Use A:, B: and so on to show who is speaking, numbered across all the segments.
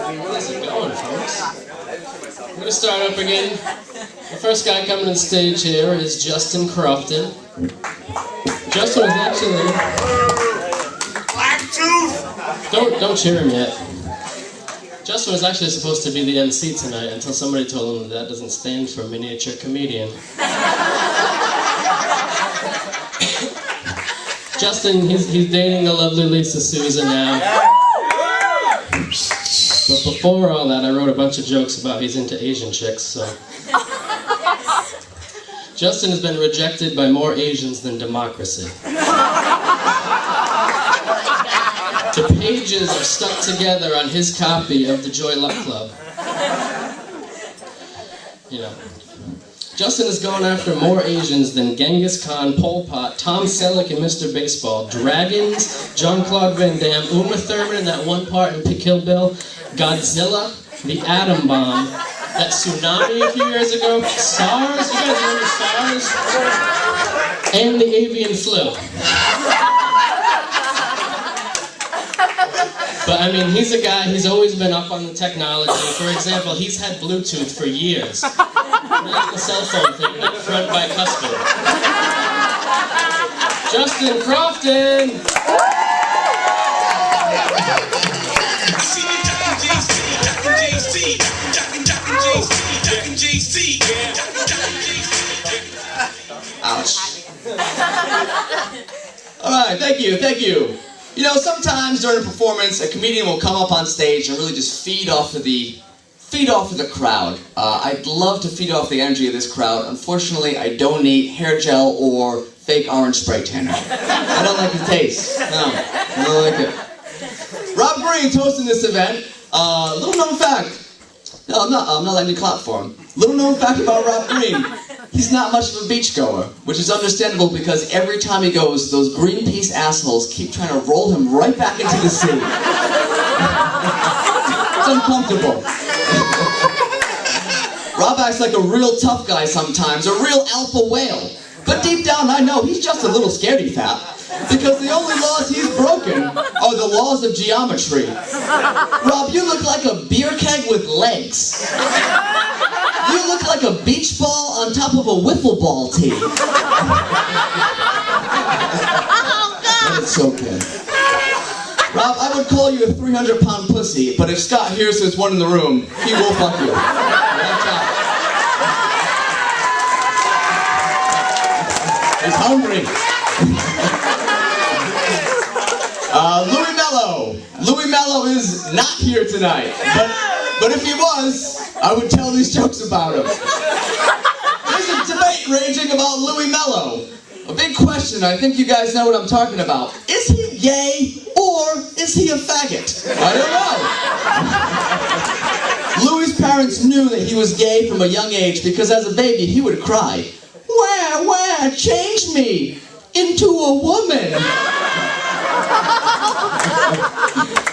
A: How's it going, folks? I'm going to start up again. The first guy coming to the stage here is Justin Crofton. Justin was actually... Don't cheer him yet. Justin was actually supposed to be the MC tonight until somebody told him that doesn't stand for miniature comedian. Justin, he's dating the lovely Lisa Souza now. But before all that, I wrote a bunch of jokes about he's into Asian chicks, so... Justin has been rejected by more Asians than democracy. The pages are stuck together on his copy of the Joy Luck Club. You know. Justin has gone after more Asians than Genghis Khan, Pol Pot, Tom Selleck and Mr. Baseball, Dragons, Jean-Claude Van Damme, Uma Thurman in that one part in Kill Bill, Godzilla, the atom bomb, that tsunami a few years ago, SARS, you guys remember SARS? And the avian flu. But I mean, he's a guy, he's always been up on the technology. For example, he's had Bluetooth for years. Not the cell phone thing, not front bicuspid. Justin Crofton!
B: Ouch. Alright, thank you. You know, sometimes during a performance, a comedian will come up on stage and really just feed off of the crowd. I'd love to feed off the energy of this crowd. Unfortunately, I don't eat hair gel or fake orange spray tanner. I don't like the taste. No, I don't like it. Rob Green hosting this event. Little known fact. No, I'm not letting you clap for him. Little known fact about Rob Green. He's not much of a beachgoer, which is understandable because every time he goes, those Greenpeace assholes keep trying to roll him right back into the sea. It's uncomfortable. Rob acts like a real tough guy sometimes, a real alpha whale. But deep down I know he's just a little scaredy fat. Because the only laws he's broken are the laws of geometry. Rob, you look like a beer keg with legs. You look like a beach ball on top of a wiffle ball tee. But it's okay. Rob, I would call you a 300-pound pussy, but if Scott hears there's one in the room, he will fuck you. He's hungry. Louis Mello is not here tonight, but if he was, I would tell these jokes about him. There's a debate raging about Louis Mello. A big question, I think you guys know what I'm talking about. Is he gay or is he a faggot? I don't know. Louis' parents knew that he was gay from a young age because as a baby he would cry, "Wah, change me into a woman."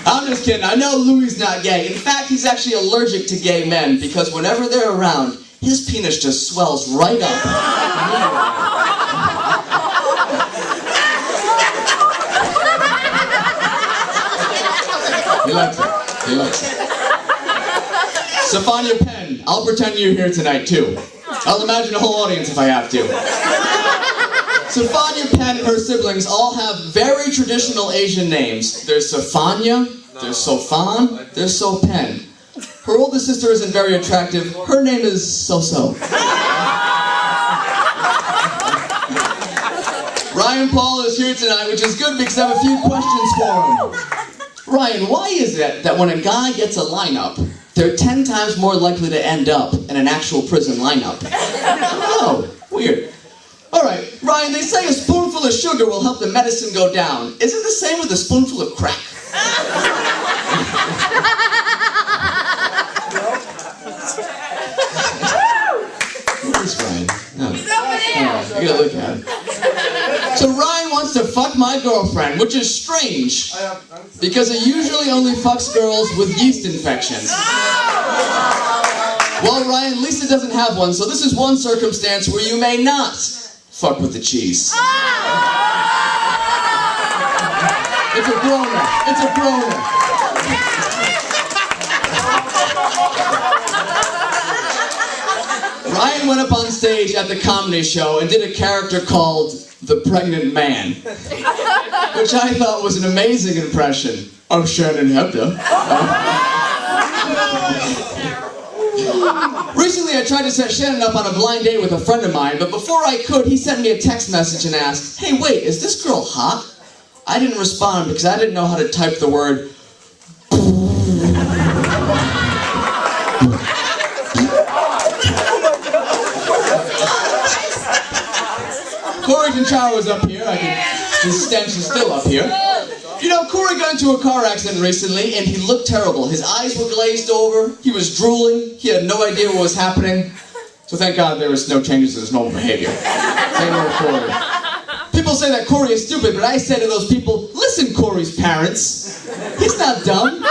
B: I'm just kidding. I know Louis not gay. In fact, he's actually allergic to gay men because whenever they're around, his penis just swells right up. He likes it. Sophania Penn, I'll pretend you're here tonight too. I'll imagine a whole audience if I have to. Sophania Penn and her siblings all have very traditional Asian names. There's Sophania, there's Sophan, there's Sopen. Her oldest sister isn't very attractive. Her name is So-So. Ryan Paul is here tonight, which is good because I have a few questions for him. Ryan, why is it that when a guy gets a lineup, they're 10 times more likely to end up in an actual prison lineup? Oh, weird. Alright, Ryan, they say a spoonful of sugar will help the medicine go down. Is it the same with a spoonful of crack? Where is Ryan? No. I gotta look at him. So Ryan wants to fuck my girlfriend, which is strange, because he usually only fucks girls with yeast infections. Well, Ryan, Lisa doesn't have one, so this is one circumstance where you may not fuck with the cheese. It's a groaner. It's a groaner. stage at the comedy show and did a character called The Pregnant Man, which I thought was an amazing impression of Shannon Hebda. Recently, I tried to set Shannon up on a blind date with a friend of mine, but before I could, he sent me a text message and asked, "Hey, wait, is this girl hot?" I didn't respond because I didn't know how to type the word. Corey Concharo was up here. His stench is still up here. You know, Corey got into a car accident recently, and he looked terrible. His eyes were glazed over, he was drooling, he had no idea what was happening. So thank God there was no changes in his normal behavior. Same old Corey. People say that Corey is stupid, but I say to those people, listen, Corey's parents, he's not dumb.